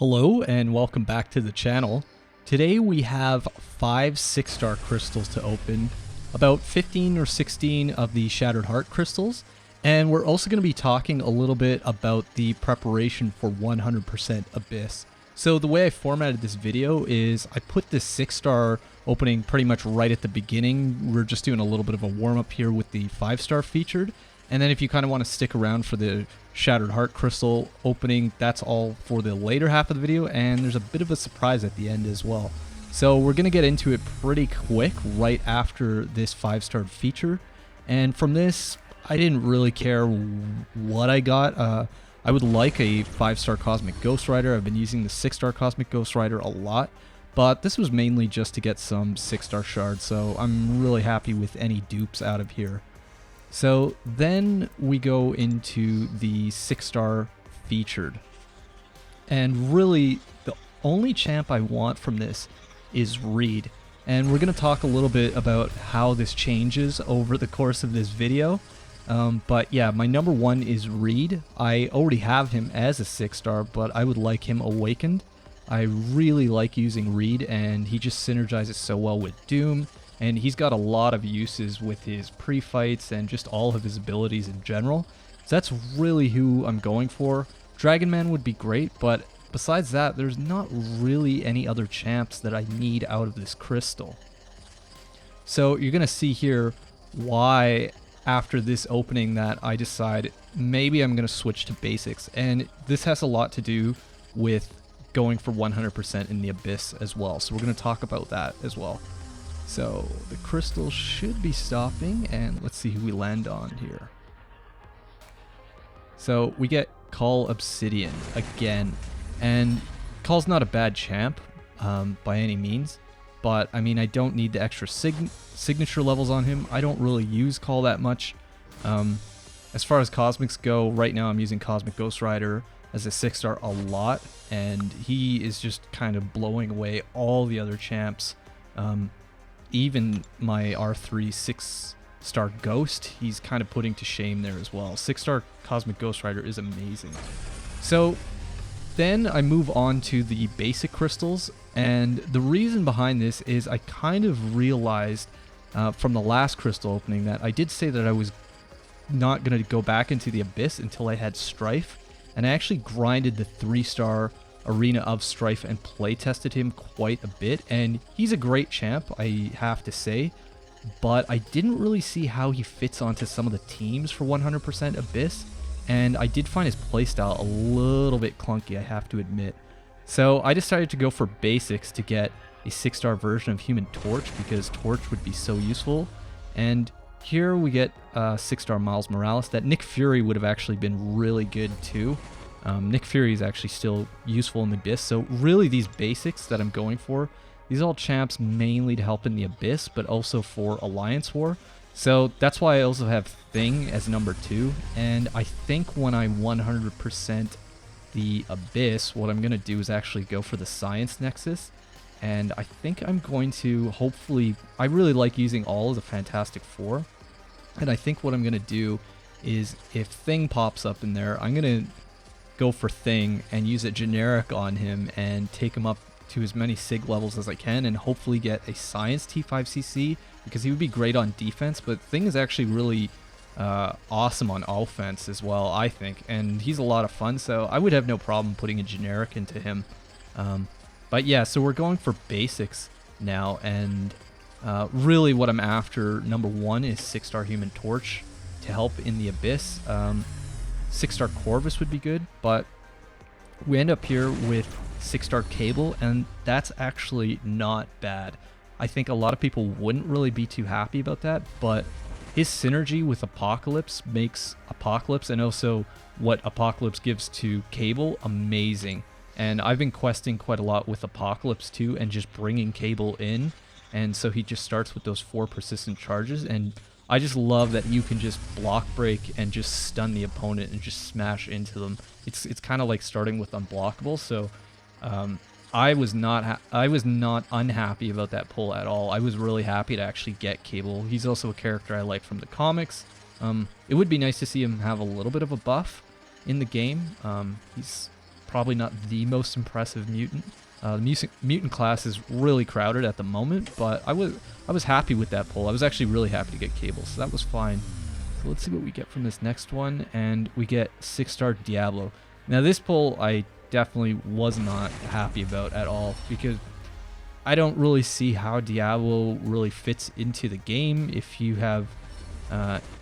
Hello and welcome back to the channel. Today we have 5 6-star crystals to open, about 15 or 16 of the Shattered Heart crystals, and we're also going to be talking a little bit about the preparation for 100% Abyss. So the way I formatted this video is I put this 6-star opening pretty much right at the beginning. We're just doing a little bit of a warm-up here with the 5-star featured. And then if you kind of want to stick around for the Shattered Heart crystal opening, that's all for the later half of the video, and there's a bit of a surprise at the end as well. So we're going to get into it pretty quick right after this 5-star feature. And from this, I didn't really care what I got. I would like a 5-star Cosmic Ghost Rider. I've been using the 6-star Cosmic Ghost Rider a lot, but this was mainly just to get some 6-star shards, so I'm really happy with any dupes out of here. So then we go into the 6-star featured. And really, the only champ I want from this is Reed. And we're going to talk a little bit about how this changes over the course of this video. But yeah, my number one is Reed. I already have him as a 6-star, but I would like him awakened. I really like using Reed, and he just synergizes so well with Doom. And he's got a lot of uses with his pre-fights and just all of his abilities in general. So that's really who I'm going for. Dragon Man would be great, but besides that, there's not really any other champs that I need out of this crystal. So you're going to see here why after this opening that I decide maybe I'm going to switch to basics. And this has a lot to do with going for 100% in the Abyss as well. So we're going to talk about that as well. So the crystal should be stopping, and let's see who we land on here. So we get Call Obsidian again, and Call's not a bad champ by any means, but I mean I don't need the extra signature levels on him. I don't really use Call that much. As far as Cosmics go, right now I'm using Cosmic Ghost Rider as a 6-star a lot, and he is just kind of blowing away all the other champs. Even my R3 6-star Ghost, he's kind of putting to shame there as well. 6-star Cosmic Ghost Rider is amazing. So then I move on to the basic crystals, and the reason behind this is I kind of realized from the last crystal opening that I did say that I was not going to go back into the Abyss until I had Strife, and I actually grinded the 3-star Arena of Strife and play tested him quite a bit, and he's a great champ, I have to say, but I didn't really see how he fits onto some of the teams for 100% Abyss, and I did find his playstyle a little bit clunky, I have to admit. So I decided to go for basics to get a 6-star version of Human Torch, because Torch would be so useful, and here we get 6-star Miles Morales. That Nick Fury would have actually been really good too. Nick Fury is actually still useful in the Abyss, so really these basics that I'm going for, these are all champs mainly to help in the Abyss, but also for Alliance War. So that's why I also have Thing as number 2, and I think when I 100% the Abyss, what I'm going to do is actually go for the Science Nexus, and I think I'm going to hopefully, I really like using all of the Fantastic Four, and I think what I'm going to do is if Thing pops up in there, I'm going to go for Thing and use a generic on him and take him up to as many SIG levels as I can and hopefully get a Science T5CC, because he would be great on defense, but Thing is actually really awesome on offense as well, I think, and he's a lot of fun, so I would have no problem putting a generic into him. But yeah, so we're going for basics now, and really what I'm after, number one, is 6-star Human Torch to help in the Abyss. 6-star Corvus would be good, but we end up here with 6-star Cable, and that's actually not bad. I think a lot of people wouldn't really be too happy about that, but his synergy with Apocalypse makes Apocalypse, and also what Apocalypse gives to Cable, amazing. And I've been questing quite a lot with Apocalypse too, and just bringing Cable in, and so he just starts with those 4 persistent charges, and I just love that you can just block break and just stun the opponent and just smash into them. It's kind of like starting with unblockable. So I was not unhappy about that pull at all. I was really happy to actually get Cable. He's also a character I like from the comics. It would be nice to see him have a little bit of a buff in the game. He's probably not the most impressive mutant. The mutant class is really crowded at the moment, but I was happy with that pull. I was actually really happy to get Cable, so that was fine. So let's see what we get from this next one, and we get 6-star Diablo. Now this pull I definitely was not happy about at all, because I don't really see how Diablo really fits into the game. If you have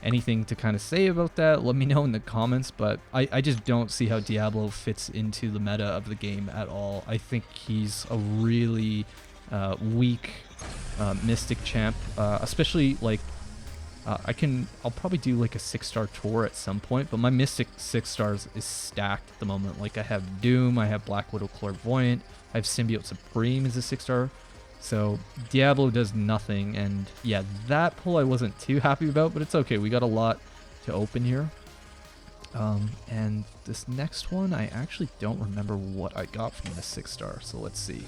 anything to kind of say about that, let me know in the comments, but I just don't see how Diablo fits into the meta of the game at all. I think he's a really weak Mystic champ, especially like I'll probably do like a 6-star tour at some point, but my Mystic 6 stars is stacked at the moment. Like I have Doom, I have Black Widow Clairvoyant, I have Symbiote Supreme as a 6-star. So Diablo does nothing, and yeah, that pull I wasn't too happy about, but it's okay. We got a lot to open here. And this next one, I actually don't remember what I got from this 6-star, so let's see.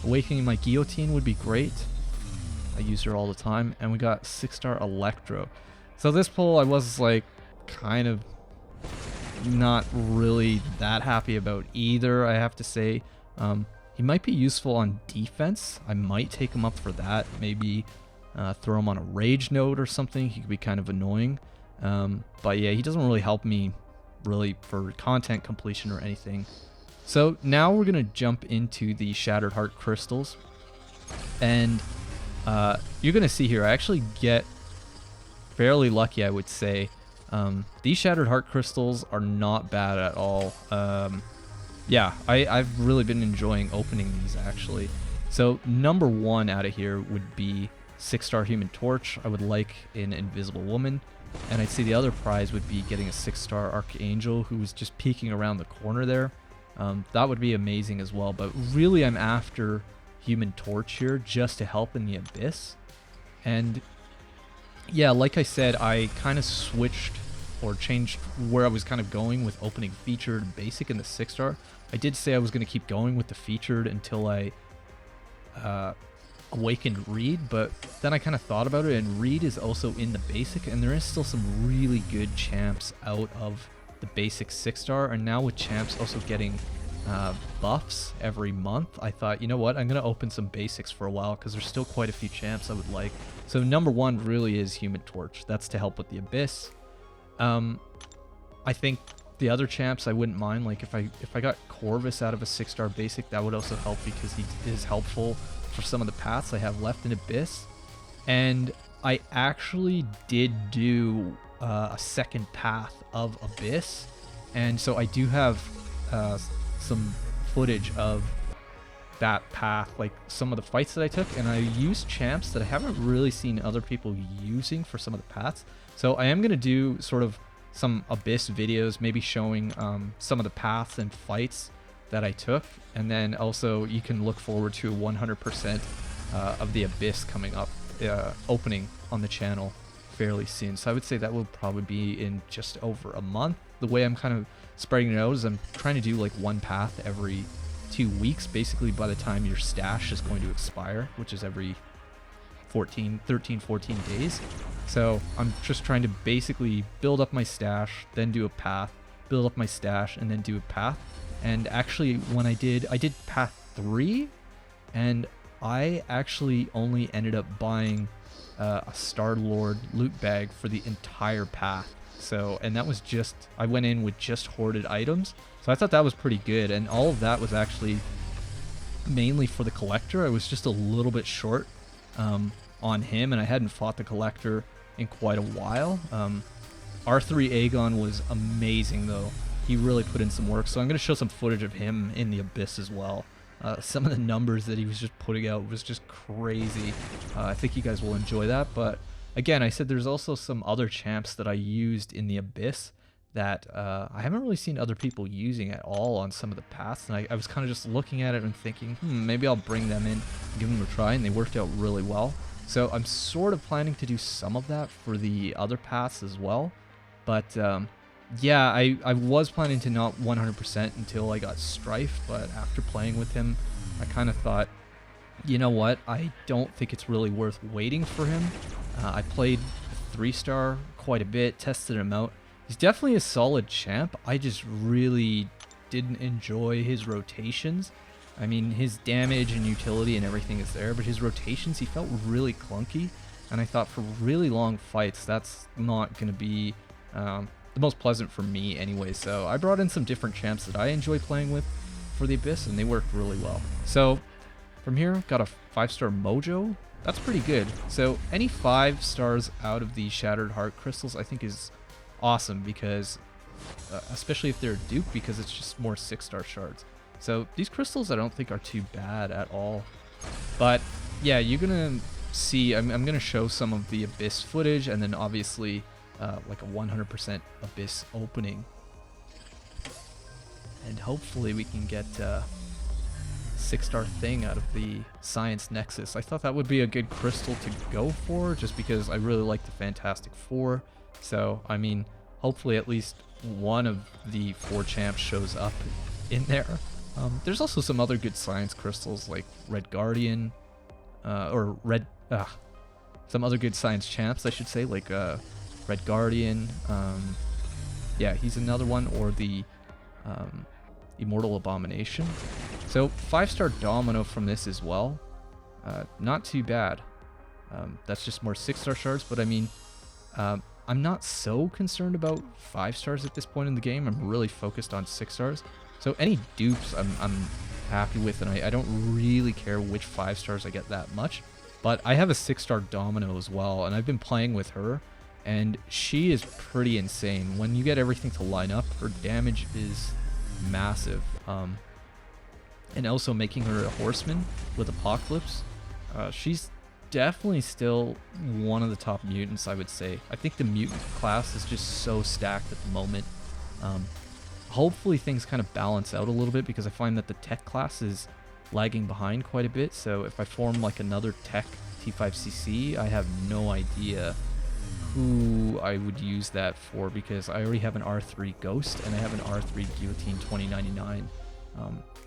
Awakening my Guillotine would be great. I use her all the time, and we got 6-star Electro. So this pull I was like kind of not really that happy about either, I have to say. He might be useful on defense. I might take him up for that. Maybe throw him on a rage node or something. He could be kind of annoying. But yeah, he doesn't really help me really for content completion or anything. So now we're going to jump into the Shattered Heart Crystals. And you're going to see here, I actually get fairly lucky, I would say. These Shattered Heart Crystals are not bad at all. Yeah, I've really been enjoying opening these, actually. So number one out of here would be 6-star Human Torch. I would like an Invisible Woman. And I'd say the other prize would be getting a 6-star Archangel who was just peeking around the corner there. That would be amazing as well. But really, I'm after Human Torch here just to help in the Abyss. And yeah, like I said, I kind of switched or changed where I was kind of going with opening featured and basic in the 6-star. I did say I was going to keep going with the featured until I awakened Reed, but then I kind of thought about it, and Reed is also in the basic, and there is still some really good champs out of the basic 6-star, and now with champs also getting buffs every month, I thought, you know what, I'm going to open some basics for a while because there's still quite a few champs I would like. So number one really is Human Torch. That's to help with the Abyss. I think the other champs I wouldn't mind. Like if I got Corvus out of a 6-star basic, that would also help because he is helpful for some of the paths I have left in Abyss. And I actually did do a second path of Abyss, and so I do have some footage of that path, like some of the fights that I took, and I used champs that I haven't really seen other people using for some of the paths. So I am going to do sort of some Abyss videos, maybe showing some of the paths and fights that I took, and then also you can look forward to 100% of the Abyss coming up, opening on the channel fairly soon. So I would say that will probably be in just over a month. The way I'm kind of spreading it out is I'm trying to do like one path every 2 weeks, basically by the time your stash is going to expire, which is every 13, 14 days. So I'm just trying to basically build up my stash, then do a path, build up my stash, and then do a path. And actually when I did path 3, and I actually only ended up buying a Star-Lord loot bag for the entire path. So, and that was just, I went in with just hoarded items. So I thought that was pretty good. And all of that was actually mainly for the collector. I was just a little bit short on him, and I hadn't fought the collector in quite a while. R3 Aegon was amazing though. He really put in some work. So I'm going to show some footage of him in the Abyss as well. Some of the numbers that he was just putting out was just crazy. I think you guys will enjoy that. But again, I said there's also some other champs that I used in the Abyss that I haven't really seen other people using at all on some of the paths. And I was kind of just looking at it and thinking, maybe I'll bring them in and give them a try. And they worked out really well. So I'm sort of planning to do some of that for the other paths as well. But yeah, I was planning to not 100% until I got Strife, but after playing with him, I kind of thought, you know what, I don't think it's really worth waiting for him. I played 3-star quite a bit, tested him out. He's definitely a solid champ. I just really didn't enjoy his rotations. I mean, his damage and utility and everything is there, but his rotations, he felt really clunky. And I thought for really long fights, that's not going to be the most pleasant for me anyway. So I brought in some different champs that I enjoy playing with for the Abyss, and they worked really well. So from here, got a 5-star Mojo. That's pretty good. So any 5 stars out of the Shattered Heart Crystals I think is awesome, because especially if they're a dupe, because it's just more 6-star shards. So these crystals I don't think are too bad at all. But yeah, you're gonna see, I'm gonna show some of the Abyss footage, and then obviously like a 100% Abyss opening, and hopefully we can get 6-star thing out of the Science Nexus. I thought that would be a good crystal to go for, just because I really like the Fantastic Four. So I mean, hopefully at least one of the 4 champs shows up in there. There's also some other good science crystals like Red Guardian, some other good science champs, I should say, like Red Guardian. Yeah, he's another one, or the Immortal Abomination. So 5-star Domino from this as well. Not too bad. That's just more 6-star shards, but I mean, I'm not so concerned about 5 stars at this point in the game. I'm really focused on 6 stars. So any dupes I'm happy with, and I don't really care which 5 stars I get that much. But I have a 6-star Domino as well, and I've been playing with her, and she is pretty insane. When you get everything to line up, her damage is massive. And also making her a horseman with Apocalypse, she's definitely still one of the top mutants, I would say. I think the mutant class is just so stacked at the moment. Hopefully things kind of balance out a little bit, because I find that the tech class is lagging behind quite a bit. So if I form like another tech T5CC, I have no idea who I would use that for, because I already have an R3 Ghost and I have an R3 Guillotine 2099,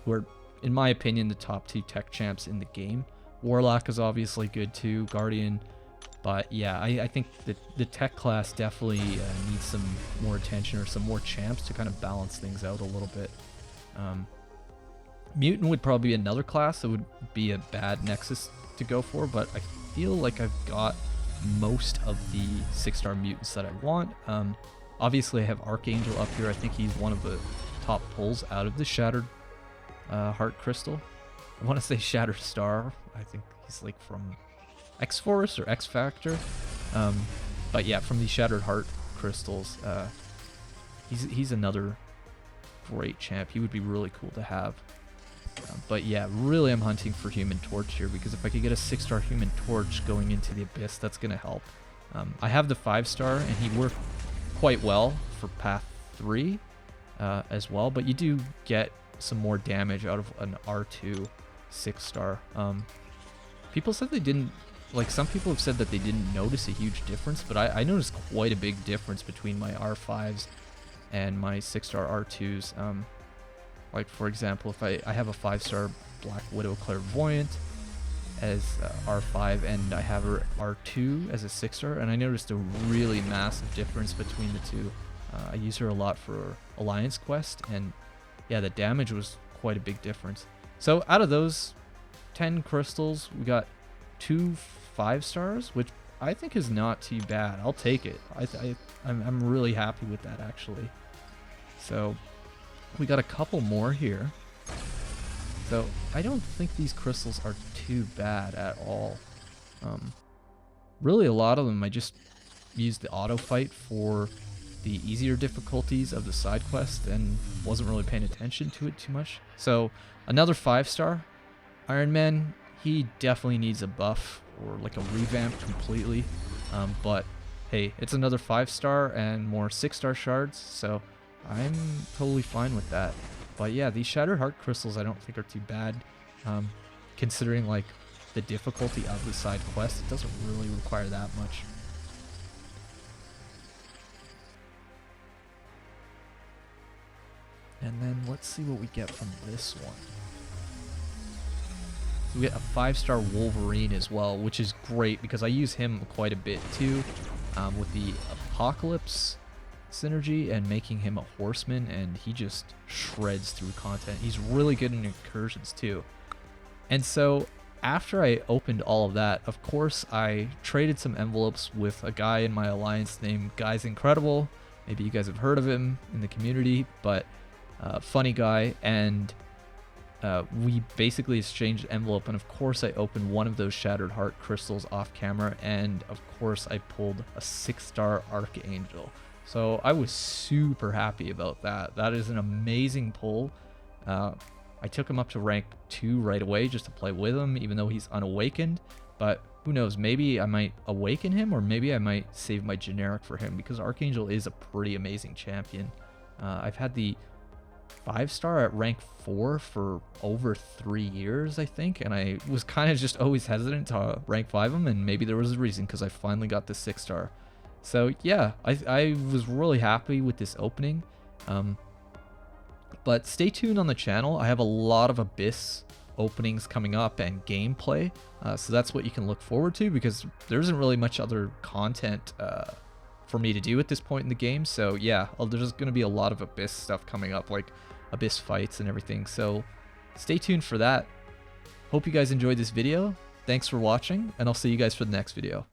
who are, in my opinion, the top 2 tech champs in the game. Warlock is obviously good too, Guardian. But yeah, I think that the tech class definitely needs some more attention, or some more champs to kind of balance things out a little bit. Mutant would probably be another class that would be a bad Nexus to go for, but I feel like I've got most of the 6-star mutants that I want. Obviously I have Archangel up here. I think he's one of the top pulls out of the Shattered Heart Crystal. I want to say Shattered Star. I think he's like from X-Force or X-Factor. But yeah, from the Shattered Heart Crystals, he's another great champ. He would be really cool to have. But yeah, really I'm hunting for Human Torch here, because if I could get a 6-star Human Torch going into the Abyss, that's going to help. I have the 5-star, and he worked quite well for Path 3 as well, but you do get some more damage out of an R2 6-star. People said they didn't, like, some people have said that they didn't notice a huge difference, but I noticed quite a big difference between my R5s and my 6-star R2s. Like, for example, if I have a 5-star Black Widow Clairvoyant as R5, and I have her R2 as a 6-star, and I noticed a really massive difference between the two. I use her a lot for Alliance Quest, and yeah, the damage was quite a big difference. So out of those 10 crystals, we got 2 5-stars, which I think is not too bad. I'll take it. I'm really happy with that, actually. So we got a couple more here. So I don't think these crystals are too bad at all. Really, a lot of them I just used the auto fight for the easier difficulties of the side quest, and wasn't really paying attention to it too much. So another 5-star Iron Man, he definitely needs a buff, or like a revamp completely. But hey, it's another 5-star and more 6-star shards, so I'm totally fine with that. But yeah, these Shattered Heart Crystals I don't think are too bad, considering like the difficulty of the side quest. It doesn't really require that much. And then let's see what we get from this one. So we get a 5-star Wolverine as well, which is great because I use him quite a bit too, with the Apocalypse. synergy and making him a horseman, and he just shreds through content. He's really good in incursions too. And so after I opened all of that, of course, I traded some envelopes with a guy in my alliance named Guy's Incredible. Maybe you guys have heard of him in the community, but funny guy. And we basically exchanged envelope, and of course I opened one of those Shattered Heart crystals off camera, and of course I pulled a 6-star Archangel. So I was super happy about that. That is an amazing pull. I took him up to rank 2 right away just to play with him, even though he's unawakened. But who knows, maybe I might awaken him, or maybe I might save my generic for him, because Archangel is a pretty amazing champion. I've had the 5-star at rank 4 for over 3 years, I think, and I was kind of just always hesitant to rank 5 him, and maybe there was a reason, because I finally got the 6-star. So yeah, I was really happy with this opening. But stay tuned on the channel. I have a lot of Abyss openings coming up and gameplay, so that's what you can look forward to, because there isn't really much other content for me to do at this point in the game. So yeah, there's going to be a lot of Abyss stuff coming up, like Abyss fights and everything. So stay tuned for that. Hope you guys enjoyed this video. Thanks for watching, and I'll see you guys for the next video.